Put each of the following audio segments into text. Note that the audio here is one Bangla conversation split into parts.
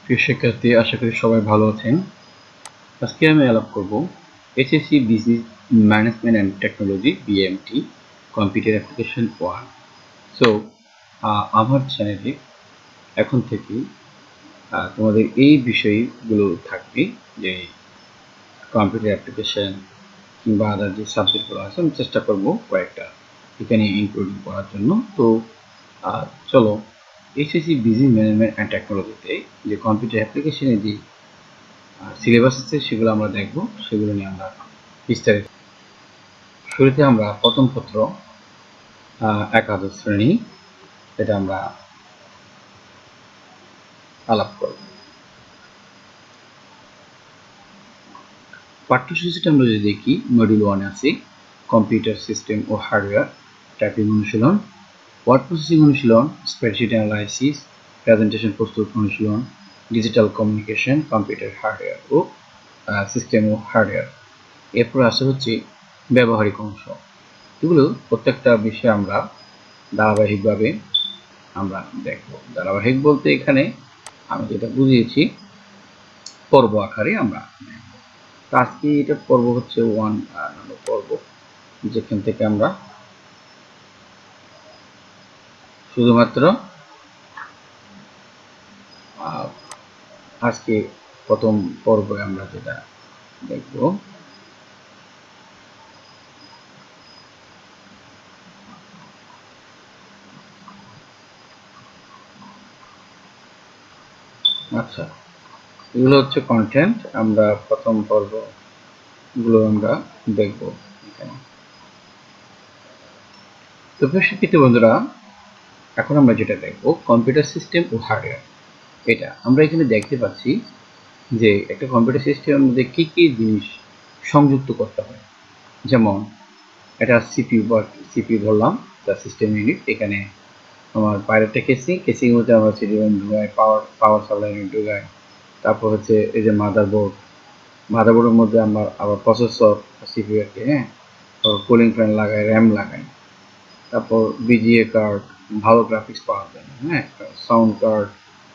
প্রিয় শিক্ষার্থী, আশা করি সবাই ভালো আছেন। আজকে আমি আলাপ করব SSC business management and technology BMT computer application 1। So আমার চ্যানেলে এখন থেকে তোমাদের এই বিষয়গুলো থাকবে, যে কম্পিউটার অ্যাপ্লিকেশন কিংবা আদার যে সাবজেক্টগুলো আছে আমি চেষ্টা করব কয়েকটা এখানে ইনক্লুড করার জন্য। তো চলো, এসএসসি বিজনেস ম্যানেজমেন্ট অ্যান্ড টেকনোলজিতে যে কম্পিউটার অ্যাপ্লিকেশনের যে সিলেবাস আছে সেগুলো আমরা দেখব, সেগুলো নিয়ে আমরা বিস্তারিত। শুরুতে আমরা প্রথম পত্র একাদশ শ্রেণী, এটা আমরা আলাপ করব। পাঠ্যসূচিটা আমরা যদি দেখি, মডিউল 1 আছে কম্পিউটার সিস্টেম ও হার্ডওয়্যার, টাইপিং অনুশীলন, ওয়ার্ড প্রসেসিং অনুশীলন, স্প্রেডশিট অ্যানালাইসিস, প্রেজেন্টেশন প্রস্তুত অনুশীলন, ডিজিটাল কমিউনিকেশন, কম্পিউটার হার্ডওয়্যার ও সিস্টেম ও হার্ডওয়্যার। এরপর আসে হচ্ছে ব্যবহারিক অংশ। এগুলো প্রত্যেকটা বিষয়ে আমরা ধারাবাহিকভাবে আমরা দেখব। ধারাবাহিক বলতে এখানে আমি যেটা বুঝিয়েছি পর্ব আকারে আমরা দেখব। আজকে এটা পর্ব হচ্ছে 1 নম্বর পর্ব, যেখান থেকে আমরা শুধুমাত্র আজকে প্রথম পর্বে আমরা যেটা দেখব, আচ্ছা, এগুলো হচ্ছে কন্টেন্ট। আমরা প্রথম পর্ব গুলো আমরা দেখব এখানে। তো শিক্ষিত বন্ধুরা, এখন আমরা যেটা দেখব কম্পিউটার সিস্টেম ও হার্ডওয়্যার। এটা আমরা এখানে দেখতে পাচ্ছি যে একটা কম্পিউটার সিস্টেমের মধ্যে কি কি জিনিস সংযুক্ত করতে হয়। যেমন এটা সিপিইউ বা সিপিইউ ধরলাম, যা সিস্টেম ইউনিট। এখানে আমার বাইরেটা কেসিং এর মধ্যে আমরা সিডিএম ঢুকাই, পাওয়ার সাপ্লাই ইউনিট ঢুকাই। তারপর হচ্ছে এই যে মাদারবোর্ডের মধ্যে আমরা আবার প্রসেসর সিপিইউ আর কি, হ্যাঁ, কুলিং ফ্যান লাগাই, র্যাম লাগাই। তারপর বিজিএ কার্ড, ভালো গ্রাফিক্স পাওয়ার জন্য, হ্যাঁ, সাউন্ড কার্ড,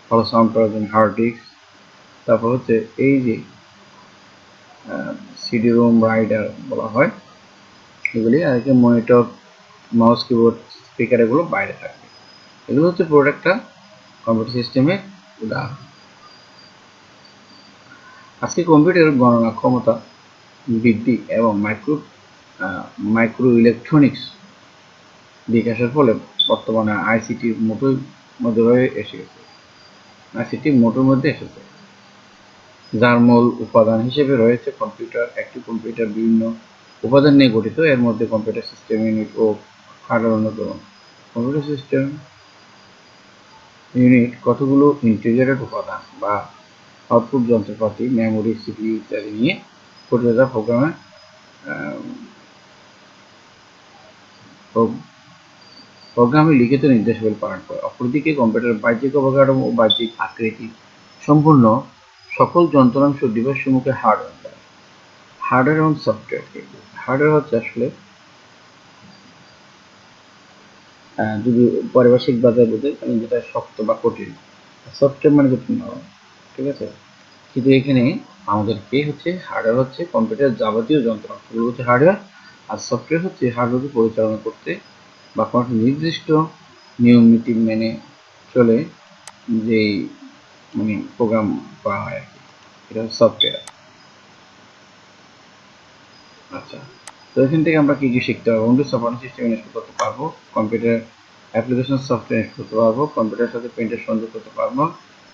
ভালো সাউন্ড পাওয়ার জন্য হার্ড ডিস্ক। তারপর হচ্ছে এই যে সিডি রোম রাইডার বলা হয় এগুলি, আর কি মনিটর, মাউস, কিবোর্ড, স্পিকার, এগুলো বাইরে থাকবে। এগুলো হচ্ছে প্রোডাক্টটা কম্পিউটার সিস্টেমের উদাহরণ। আজকে কম্পিউটারের গণনা ক্ষমতা বৃদ্ধি এবং মাইক্রো ইলেকট্রনিক্স বিকাশের ফলে বর্তমানে আইসিটি মোটোর মধ্যে এসেছে, যার মূল উপাদান হিসেবে রয়েছে কম্পিউটার। একটি কম্পিউটার বিভিন্ন উপাদান নিয়ে গঠিত, এর মধ্যে কম্পিউটার সিস্টেম ইউনিট ও হার্ডওয়্যার অন্যতম। কম্পিউটার সিস্টেম ইউনিট কতগুলো ইন্টিগ্রেটেড উপাদান বা আউটপুট যন্ত্রপাতি, মেমোরি, সিপিইউ ইত্যাদি নিয়ে গঠিত, যা প্রোগ্রামে লিখিত নির্দেশাবলী পালন করে। অপরদিকে কম্পিউটারের বাহ্যিক অবকাঠামো ও বাহ্যিক আকৃতি সম্পূর্ণ সকল যন্ত্রাংশ ডিভাইসসমূহকে হার্ডওয়্যার দেয়। হার্ডওয়্যার এবং সফটওয়্যার কি? হার্ডওয়্যার হচ্ছে আসলে যদি পারিভাষিক ভাষায় বোঝাই, মানে যেটা শক্ত বা কঠিন। সফটওয়্যার মানে হচ্ছে নরম, ঠিক আছে? কিন্তু এখানে আমাদেরকে হচ্ছে হার্ডওয়্যার হচ্ছে কম্পিউটার যাবতীয় যন্ত্রাংশগুলো হচ্ছে হার্ডওয়্যার, আর সফটওয়্যার হচ্ছে হার্ডওয়্যারকে পরিচালনা করতে বা কোনো নির্দিষ্ট নিয়ম নীতি মেনে চলে যেই মানে প্রোগ্রাম করা হয় আর কি, এটা হচ্ছে সফটওয়্যার। আচ্ছা, তো এখান থেকে আমরা কি কি শিখতে পারবো? উইন্ডোজ অপারেটিং সিস্টেম ইনস্টল করতে পারবো, কম্পিউটার অ্যাপ্লিকেশন সফটওয়্যার ইনস্টল করতে পারবো, কম্পিউটারের সাথে প্রিন্টার সংযোগ করতে পারবো,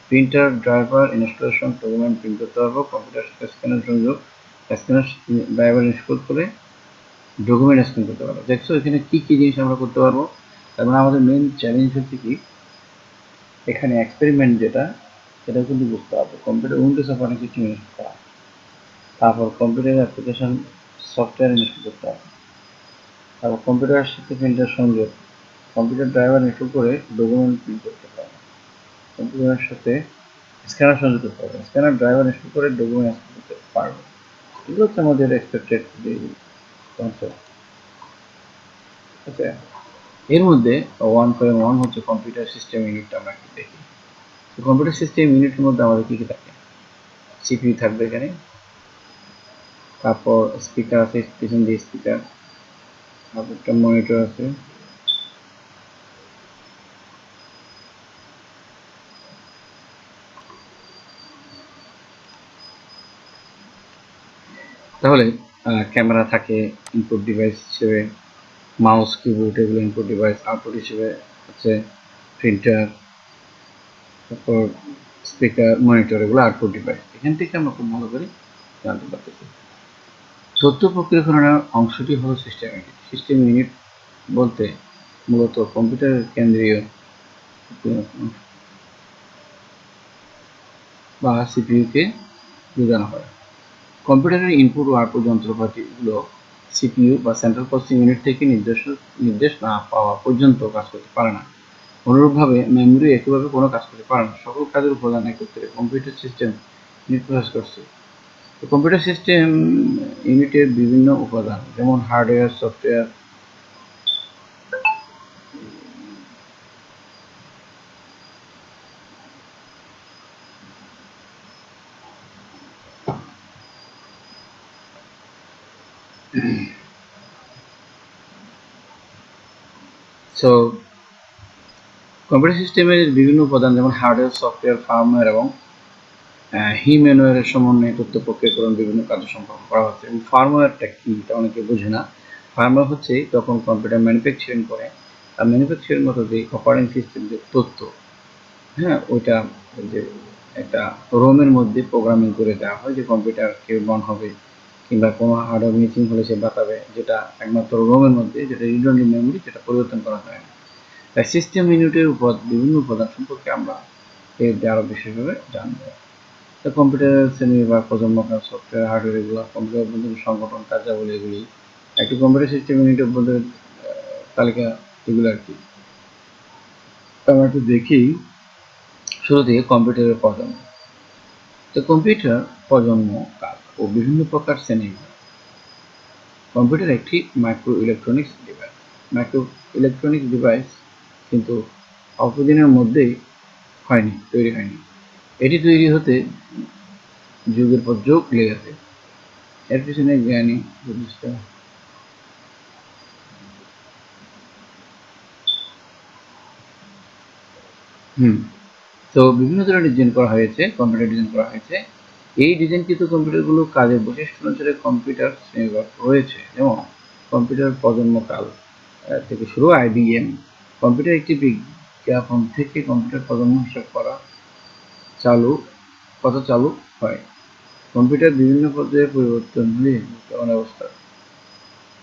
printer driver installation document print করতে পারবো, কম্পিউটার সাথে স্ক্যানার সংযোগ, স্ক্যানার ড্রাইভার ইনস্টল করে ডকুমেন্ট স্ক্যান করতে পারবো। দেখছো এখানে কি কি জিনিস আমরা করতে পারবো। তার মানে আমাদের মেইন চ্যালেঞ্জ হচ্ছে কি, এখানে এক্সপেরিমেন্ট যেটা, সেটা কিন্তু বুঝতে হবে। Computer Windows operating system install করা, তারপর কম্পিউটার অ্যাপ্লিকেশন সফটওয়্যার ইনস্টল করতে হবে, তারপর কম্পিউটারের সাথে প্রিন্টার সংযোগ, কম্পিউটার ড্রাইভার ইনস্টল করে ডকুমেন্ট প্রিন্ট করতে পারবে, কম্পিউটারের সাথে স্ক্যানার সংযোগ করতে পারবে, স্ক্যানার ড্রাইভার ইনস্টল করে ডকুমেন্ট স্ক্যান করতে পারবে। এগুলো হচ্ছে আমাদের এক্সপেক্টেড যে কনসেপ্ট। আচ্ছা, এর মধ্যে 1.1 হচ্ছে কম্পিউটার সিস্টেম ইউনিট, আমরা একটু দেখি। কম্পিউটার সিস্টেম ইউনিটের মধ্যে আমাদের কি কি থাকে? সিপিইউ থাকবে এখানে, তারপর স্পিকার আছে, পিছন দিয়ে স্পিকার, তারপর একটা মনিটর আছে, তাহলে ক্যামেরা থাকে ইনপুট ডিভাইস হিসেবে, মাউস কিবোর্ড এগুলো ইনপুট ডিভাইস, আউটপুট হিসেবে হচ্ছে প্রিন্টার, তারপর স্পিকার, মনিটর এগুলো আউটপুট ডিভাইস। এখান থেকে আমরা খুব ভালো করে জানতে পারতেছি। তথ্য প্রক্রিয়াকরণের অংশটি হলো সিস্টেম ইউনিট। সিস্টেম ইউনিট বলতে মূলত কম্পিউটারের কেন্দ্রীয় বা সিপিইউকে বোঝানো হয়। কম্পিউটারের ইনপুট ও আউটপুট যন্ত্রপাতিগুলো সিপিইউ বা সেন্ট্রাল প্রসেসিং ইউনিট থেকে নির্দেশ না পাওয়া পর্যন্ত কাজ করতে পারে না। অনুরূপভাবে মেমোরি একইভাবে কোনো কাজ করতে পারে না। সকল কাজের উপাদান একত্রে কম্পিউটার সিস্টেম ইউনিট প্রকাশ করছে। তো কম্পিউটার সিস্টেম ইউনিটের বিভিন্ন উপাদান যেমন হার্ডওয়্যার, সফটওয়্যার, সো কম্পিউটার সিস্টেমের বিভিন্ন উপাদান যেমন হার্ডওয়্যার, সফটওয়্যার, ফার্মওয়্যার এবং হিম্যানওয়্যারের সমন্বয়ে তথ্য প্রক্রিয়াকরণ বিভিন্ন কার্য সম্পাদন করা হচ্ছে। এবং ফার্মওয়্যারটা কি এটা অনেকে বোঝে না। ফার্মওয়্যার হচ্ছে যখন কম্পিউটার ম্যানুফ্যাকচারিং করে, আর ম্যানুফ্যাকচারিং মতো যে অপারেটিং সিস্টেম যে তথ্য, হ্যাঁ ওইটা যে একটা রোমের মধ্যে প্রোগ্রামিং করে দেওয়া হয় যে কম্পিউটার কেউ অন হবে কিংবা কোনো হার্ডওয়্যার মিসিং হলে সে বাতাবে, যেটা একমাত্র রোমের মধ্যে, যেটা রিড অনলি মেমোরি, যেটা পরিবর্তন করা যায় না। তাই সিস্টেম ইউনিটের উপর বিভিন্ন উপাদান সম্পর্কে আমরা এর আরও বিশেষভাবে জানবো। তো কম্পিউটার শ্রেণী বা প্রজন্মকাল, সফটওয়্যার, হার্ডওয়্যার এগুলো কম্পিউটার অভ্যন্তরীণ সংগঠন, কার্যাবলী এগুলি একটি কম্পিউটার সিস্টেম ইউনিট অভ্যন্তরীণ তালিকা এগুলো আর কি। আমরা একটু দেখি শুরু থেকে কম্পিউটারের প্রজন্ম। তো কম্পিউটার প্রজন্ম কাল ও বিভিন্ন প্রকার শ্রেণী। কম্পিউটার একটি micro electronics device. Micro electronics device কিন্তু অল্প দিনের মধ্যেই তৈরি হয়নি। এটি তৈরি হতে যুগের পর যুগ লেগে গেছে। এর পিছনে জ্ঞানী প্রতিষ্ঠা। তো বিভিন্ন ধরনের ডিজাইন করা হয়েছে, কম্পিউটার ডিজাইন করা হয়েছে। এই ডিজাইনকৃত কম্পিউটারগুলো কাজের বৈশিষ্ট্য অনুসারে কম্পিউটার শ্রেণীবিভাগ রয়েছে, যেমন কম্পিউটার প্রজন্মকাল থেকে শুরু আইবিএম। কম্পিউটার একটি বিজ্ঞাপন থেকে কম্পিউটার প্রজন্ম হিসাব করা চালু হয়। কম্পিউটার বিভিন্ন পর্যায়ে পরিবর্তন হয়ে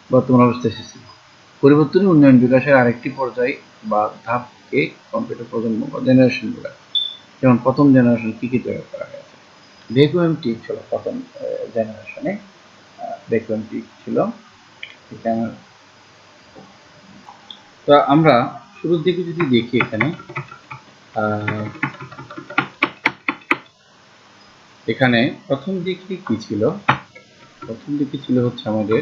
বর্তমান অবস্থায় এসেছে। পরিবর্তন উন্নয়ন বিকাশের আরেকটি পর্যায় বা ধাপকে কম্পিউটার প্রজন্ম বা জেনারেশন বলে। যেমন প্রথম জেনারেশন কি তৈরি করা হয়েছে? ভ্যাকুয়াম টিপ ছিল প্রথম জেনারেশনে, ভ্যাকুয়াম টিপ ছিল। তো আমরা শুরুর দিকে যদি দেখি এখানে প্রথম দিকে কি ছিল? প্রথম দিকে ছিল হচ্ছে আমাদের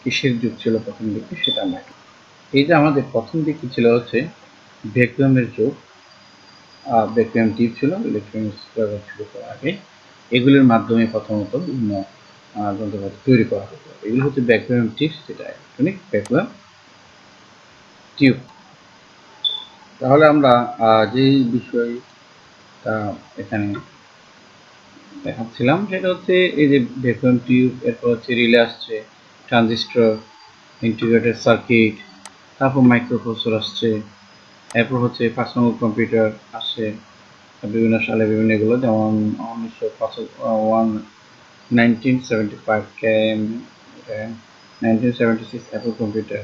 কিসের যুগ ছিল প্রথম দিকে, সেটা আমরা এই যে আমাদের প্রথম দিকে ছিল হচ্ছে ভ্যাকুয়ামের যুগ। ভ্যাকুয়াম টিউব ছিল, ইলেকট্রনিক্স শুরু করার আগে এগুলির মাধ্যমে প্রথমত বিভিন্ন যন্ত্রপাতি তৈরি করা হতো। এগুলি হচ্ছে ভ্যাকুয়াম টিউব, যেটা ইলেকট্রনিক ভ্যাকুয়াম টিউব। তাহলে আমরা যে বিষয়টা এখানে দেখাচ্ছিলাম সেটা হচ্ছে এই যে ভ্যাকুয়াম টিউব, এরপর হচ্ছে রিলে আসছে, ট্রানজিস্টর, ইন্টিগ্রেটেড সার্কিট, তারপর মাইক্রোপ্রসেসর আসছে, এরপর হচ্ছে পার্সোনাল কম্পিউটার আসছে বিভিন্ন সালে, বিভিন্ন এগুলো যেমন 1975 কেম, 1976 অ্যাপল কম্পিউটার,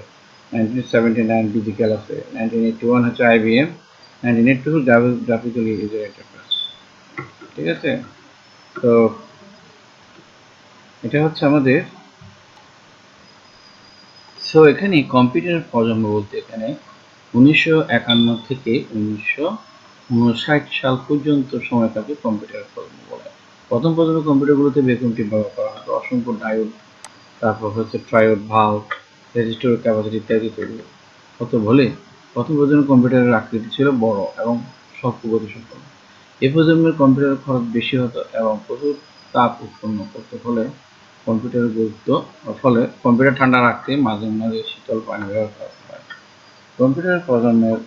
1979 ডিজিটাল আছে, 1981 হচ্ছে আইবিএম, 1982 গ্রাফিক্যাল ইউজার ইন্টারফেস। ঠিক আছে, তো এটা হচ্ছে আমাদের। সো এখানে কম্পিউটারের প্রজন্ম বলতে এখানে 1951 থেকে 1959 সাল পর্যন্ত সময়কালকে কম্পিউটারের প্রজন্ম বলা হয়। প্রথম প্রজন্মের কম্পিউটারগুলোতে ভ্যাকুয়াম টিউব ব্যবহার করা হতো, অসংখ্য ডায়োড, তারপর হচ্ছে ট্রায়োড, ভালভ, রেজিস্টর, ক্যাপাসিটর ইত্যাদি তৈরি হতো বলে প্রথম প্রজন্মের কম্পিউটারের আকৃতি ছিল বড় এবং স্বল্প গতিসম্পন্ন। এ প্রজন্মের কম্পিউটারের খরচ বেশি হতো এবং প্রচুর তাপ উৎপন্ন করতে ফলে কম্পিউটার ঠান্ডা রাখতে মাঝে মাঝে শীতল পানি ব্যবহার করতে হয়। কম্পিউটার প্রজন্মের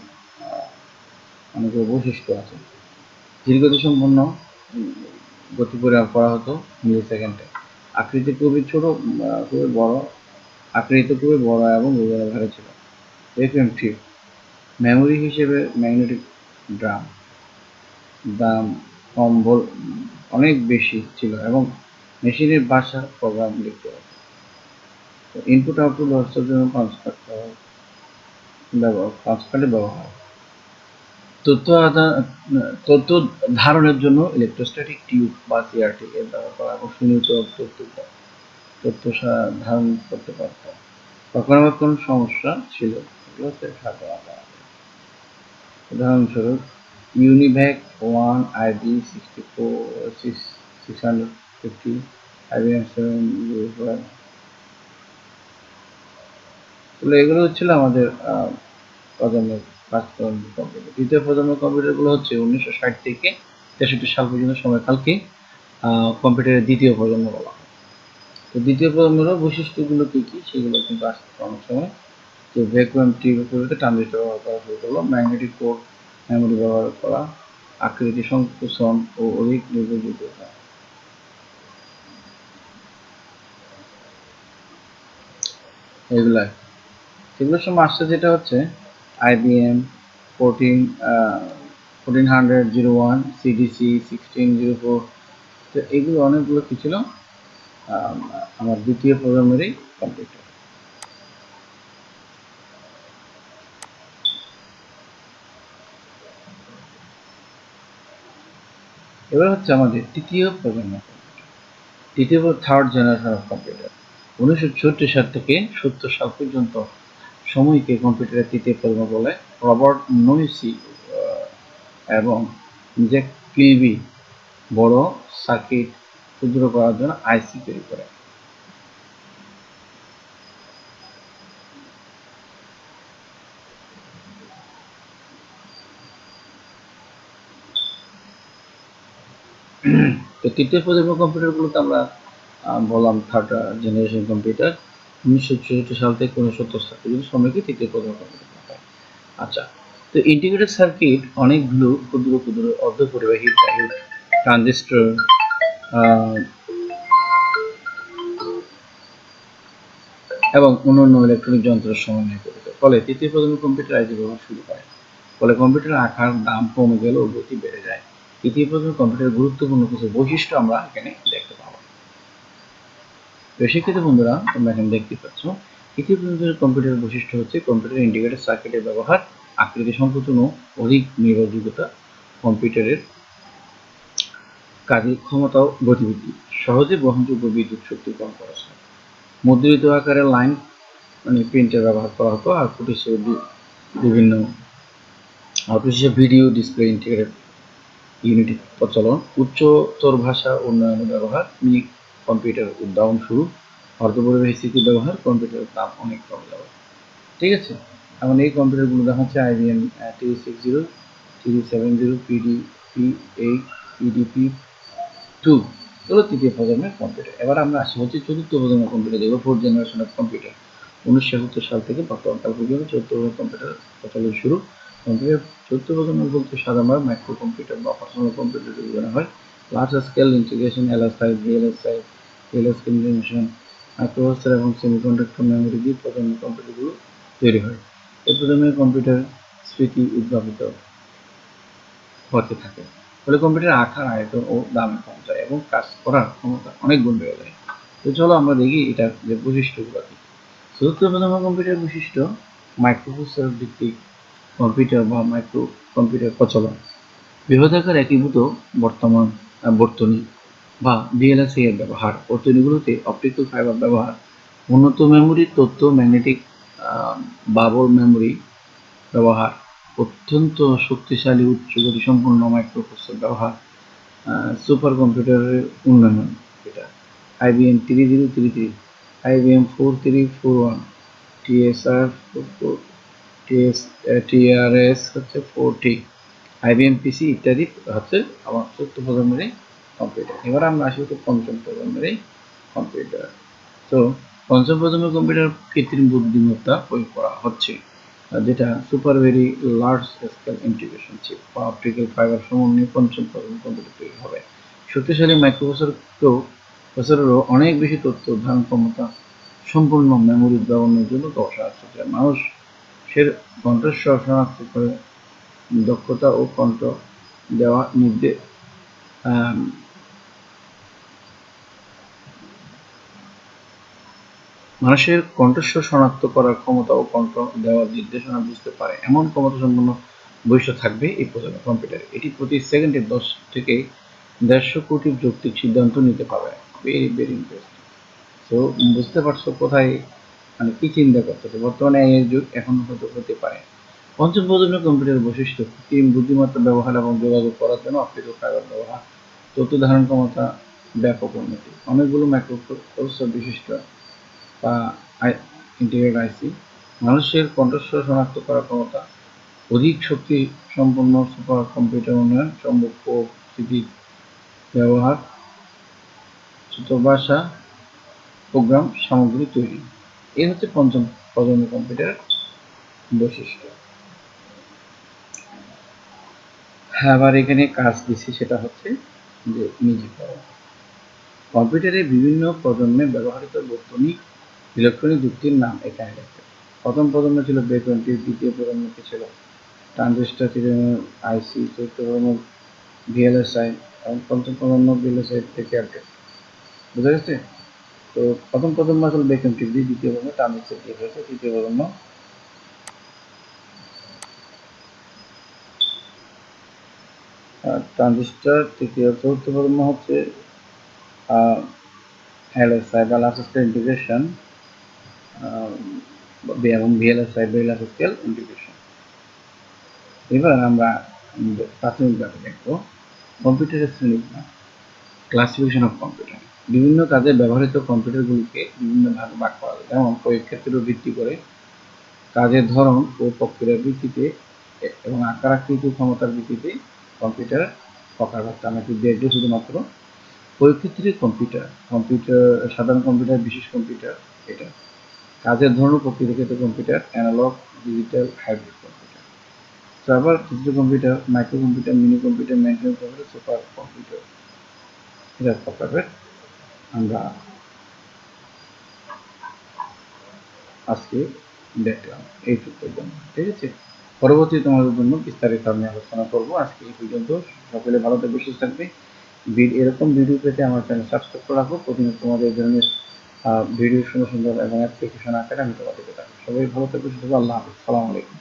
অনেকগুলো বৈশিষ্ট্য আছে। ধীরগতিসম্পন্ন গতি পরিমাপ করা হতো মিলি সেকেন্ডে। আকৃতি খুবই ছোট, খুবই বড়, আকৃতি খুবই বড় এবং ভারী ছিল। এফএমটি মেমোরি হিসেবে ম্যাগনেটিক ড্রাম দাম কম অনেক বেশি ছিল এবং মেশিনের ভাষা প্রোগ্রাম লিখতে হতো। ইনপুট আউটপুট ব্যবস্থার জন্য পাঁচ কার্ডের ব্যবহার। তথ্য ধারণের জন্য ইলেকট্রোস্ট্যাটিক টিউব বা সিআরটি এর ব্যবহার করা এবং সীমিত তথ্য ধারণ করতে পারত। রক্ষণাবেক্ষণ সমস্যা ছিল, এগুলো হচ্ছে সাধারণত। উদাহরণস্বরূপ ইউনিভ্যাক 1 আইবি 650 IBM 705। তাহলে এগুলো হচ্ছিল আমাদের প্রজন্মের কম্পিউটার। দ্বিতীয় প্রজন্মের কম্পিউটারগুলো হচ্ছে 1960 থেকে 63 সাল পর্যন্ত সময়কালকে কম্পিউটারের দ্বিতীয় প্রজন্ম বলা হয়। তো দ্বিতীয় প্রজন্মের বৈশিষ্ট্যগুলো কী কী সেগুলো কিন্তু আসতে অনেক সময়। তো ভ্যাকুয়াম টিউবের পরিবর্তে ট্রানজিস্টর ব্যবহার করা শুরু করলো, ম্যাগনেটিক কোড মেমোরি ব্যবহার করা, আকৃতি সংকোচন ও অধিক নির্ভরযোগ্যতা। এগুলোর সময় আসছে যেটা হচ্ছে IBM 1401, CDC 1604। তো এগুলো অনেকগুলো কি ছিল আমার দ্বিতীয় প্রজন্মেরই কম্পিউটার। এবার হচ্ছে আমাদের তৃতীয় প্রজন্ম computer, third generation of computer. 1964 সাল থেকে 70 সাল পর্যন্ত সময়কে কম্পিউটারের তৃতীয় প্রজন্ম বলে। রবার্ট নোইসি এবং জ্যাক কিলবি বড় সার্কিট ক্ষুদ্র করার জন্য আইসি তৈরি করে। তো তৃতীয় প্রজন্ম কম্পিউটারগুলোতে আমরা বললাম থার্ড জেনারেশন কম্পিউটার। 1964 সাল থেকে 1970 সাল পর্যন্ত সময়কে তৃতীয় প্রজন্ম কম্পিউটার বলা হয়। আচ্ছা, তো ইন্টিগ্রেটেড সার্কিট অনেকগুলো ক্ষুদ্র ক্ষুদ্র অর্ধপরিবাহী ডায়োড, ট্রানজিস্টর এবং অন্যান্য ইলেকট্রনিক যন্ত্রের সমন্বয়ে গঠিত। ফলে তৃতীয় প্রজন্মের কম্পিউটার আইসি ব্যবহার শুরু করে। ফলে কম্পিউটারের আকার, দাম কমে গেল ও গতি বেড়ে যায়। তৃতীয় প্রজন্মের কম্পিউটারের গুরুত্বপূর্ণ কিছু বৈশিষ্ট্য আমরা এখানে দেখতে পাবো। তো শিক্ষিত বন্ধুরা, তোমরা এখানে দেখতে পাচ্ছ তৃতীয় প্রজন্মের কম্পিউটারের বৈশিষ্ট্য হচ্ছে কম্পিউটারের ইন্টিগ্রেটেড সার্কিটের ব্যবহার, আকৃতি সংকোচন ও অধিক নির্ভরযোগ্যতা, কম্পিউটারের কার্যক্ষমতা ও গতিবিধি, সহজে বহনযোগ্য বিদ্যুৎ শক্তি কম খরচ হয়, মুদ্রিত আকারের লাইন প্রিন্টার ব্যবহার করা হতো, আউটপুট হিসেবে ভিডিও ডিসপ্লে ইন্টিগ্রেটেড ইউনিটের প্রচলন, উচ্চতর ভাষা উন্নয়নের ব্যবহার, মিনি কম্পিউটার উদ্ভাবন শুরু, অর্ধপরিবাহী স্মৃতি ব্যবহার, কম্পিউটারের দাম অনেক কমে যাবে। ঠিক আছে, এখন এই কম্পিউটারগুলো দেখা হচ্ছে IBM 360, 370, PDP-8, PDP-2, এগুলো তৃতীয় প্রজন্মের কম্পিউটার। এবার আমরা আসি হচ্ছে চতুর্থ প্রজন্মের কম্পিউটার, যেগুলো ফোর্থ জেনারেশন অফ কম্পিউটার। 1970 সাল থেকে বর্তমানকাল পর্যন্ত চতুর্থ প্রজন্মের কম্পিউটার প্রচলন শুরু। কম্পিউটার চতুর্থ প্রজন্মের বলতে সাধারণভাবে মাইক্রো কম্পিউটার বা পার্সোনাল কম্পিউটার বোঝানো হয়। Large scale integration, LSI, VLSI, VLS combination, microprocessor এবং সেমিকন্ডাক্টর মেমোরি দিয়ে প্রজন্মের কম্পিউটারগুলো তৈরি হয়। এই প্রজন্মের কম্পিউটার স্মৃতি উদ্ভাবিত হতে থাকে। ফলে কম্পিউটারের আকার, আয়তন ও দাম কম যায় এবং কাজ করার ক্ষমতা অনেক গুণ বেড়ে যায়। তো চলো আমরা দেখি এটার যে বৈশিষ্ট্যগুলো কি। চতুর্থ প্রজন্ম কম্পিউটার বৈশিষ্ট্য মাইক্রোপ্রসেসর ভিত্তিক কম্পিউটার বা মাইক্রো কম্পিউটার প্রচলন, বৃহদাকার একীভূত বর্তনী বা VLSI এর ব্যবহার, বর্তনীগুলোতে অপটিক্যাল ফাইবার ব্যবহার, উন্নত মেমোরি, তথ্য ম্যাগনেটিক বাবল মেমোরি ব্যবহার, অত্যন্ত শক্তিশালী উচ্চ গতিসম্পন্ন মাইক্রোপ্রসেসর ব্যবহার, সুপার কম্পিউটারের উন্নয়ন, এটা IBM 3033, IBM 4341, TSR 44, টিআরএস হচ্ছে 40, আইবিএম পিসি ইত্যাদি হচ্ছে আমার চতুর্থ প্রজন্মের কম্পিউটার। এবার আমরা আসি হচ্ছে পঞ্চম প্রজন্মের কম্পিউটার। তো পঞ্চম প্রজন্মের কম্পিউটার কৃত্রিম বুদ্ধিমত্তা প্রয়োগ করা হচ্ছে, যেটা super very large scale integration chip বা অপটিক্যাল ফাইবার সমন্বয়ে পঞ্চম প্রজন্মের কম্পিউটার তৈরি হবে। শক্তিশালী প্রসেসরেরও অনেক বেশি তথ্য ধারণ ক্ষমতা সম্পূর্ণ মেমোরি ব্যবহারের জন্য সাহায্য করে। মানুষের কণ্ঠস্বর শনাক্ত করে দক্ষতা ও কণ্ঠ দেওয়া নির্দেশ মানুষের কণ্ঠস্বর শনাক্ত করার ক্ষমতা ও কণ্ঠ দেওয়ার নির্দেশনা বুঝতে পারে এমন ক্ষমতাসম্পন্ন বৈশিষ্ট্য থাকবে এই প্রজন্মের কম্পিউটারে। এটি প্রতি সেকেন্ডে 10 থেকে 150 কোটি যৌক্তিক সিদ্ধান্ত নিতে পারবে। Very very interesting. তো বুঝতে পারছো কোথায় মানে কি চিন্তা করতেছে, বর্তমানে এই যুগ এখন হতে পারে। পঞ্চম প্রজন্মের কম্পিউটারের বৈশিষ্ট্য কৃত্রিম বুদ্ধিমত্তা ব্যবহার এবং যোগাযোগ করার জন্য অপটিক্যাল ফাইবার ব্যবহার, তথ্য ধারণ ক্ষমতা ব্যাপক উন্নতি, অনেকগুলো মাইক্রোপ্রসেসর বিশিষ্ট বা ইন্টিগ্রেটেড আইসি, মানুষের কণ্ঠস্বর শনাক্ত করার ক্ষমতা, অধিক শক্তি সম্পন্ন সুপার কম্পিউটার উন্নয়ন, চৌম্বক স্থিতি ব্যবহার, ছোট ভাষা প্রোগ্রাম সামগ্রী তৈরি। এই হচ্ছে পঞ্চম প্রজন্মের কম্পিউটারের বৈশিষ্ট্য। আবার এখানে কাজ দিচ্ছি, সেটা হচ্ছে যে নিজে করো। কম্পিউটারে বিভিন্ন প্রজন্মে ব্যবহৃত বৈজ্ঞানিক ইলেকট্রনিক যুক্তির নাম এখানে লেখা। প্রথম প্রজন্ম ছিল B20, দ্বিতীয় প্রজন্মটি ছিল ট্রানজিস্টর, তৃতীয় আইসি, চতুর্থ প্রজন্ম ভিএলএসআই এবং পঞ্চম প্রজন্ম ভিএলএসআই থেকে আপডেট। বুঝা গেছে? তো প্রথম প্রজন্ম আসলে B20, দ্বিতীয় প্রজন্ম ট্রানজিস্টর দিয়ে হয়েছে, তৃতীয় প্রজন্ম ট্রানজিস্টর, চতুর্থ প্রজন্ম হচ্ছে এলএসআই বা লার্জ স্কেল ইন্টিগ্রেশন এবং ভিএলএসআই বা লার্জ স্কেল ইন্টিগ্রেশন। এবার আমরা প্রাথমিকভাবে দেখব কম্পিউটারের শ্রেণীবিন্যাস, ক্লাসিফিকেশন অফ কম্পিউটার। বিভিন্ন কাজে ব্যবহৃত কম্পিউটারগুলিকে বিভিন্ন ভাগে ভাগ করা যায়, যেমন প্রয়োগ ক্ষেত্রের ভিত্তি করে, কাজের ধরন ও প্রক্রিয়ার ভিত্তিতে এবং আকার আকৃতি ক্ষমতার ভিত্তিতে কম্পিউটার প্রকারভেদ। আমরা একটু দেখবো শুধুমাত্র প্রয়োগ ক্ষেত্রে কম্পিউটার, সাধারণ কম্পিউটার, বিশেষ কম্পিউটার, এটা কাজের ধরন ও প্রক্রিয়ার ক্ষেত্রে computer, analogue, digital, hybrid computer, server, digital computer, micro computer, mini computer, mainframe computer, super computer, এটা প্রকারভেদ আমরা আজকে দেখলাম এইটুকু পর্যন্ত। ঠিক আছে, পরবর্তী তোমাদের জন্য বিস্তারিত আমি আলোচনা করব। আজকে এই পর্যন্ত। সকলে ভালো থাকবে, সুস্থ থাকবে। এরকম ভিডিও পেতে আমার চ্যানেল সাবস্ক্রাইব করে রাখো। প্রতিদিন তোমাদের এই ধরনের ভিডিও সুন্দর সুন্দর এবং অ্যাপ্লিকেশন আকারে আমি তোমাদেরকে দেখাবো। সবাই ভালো থাকবে, সুস্থ থাকবে। আল্লাহ হাফিজ, সালাম আলাইকুম।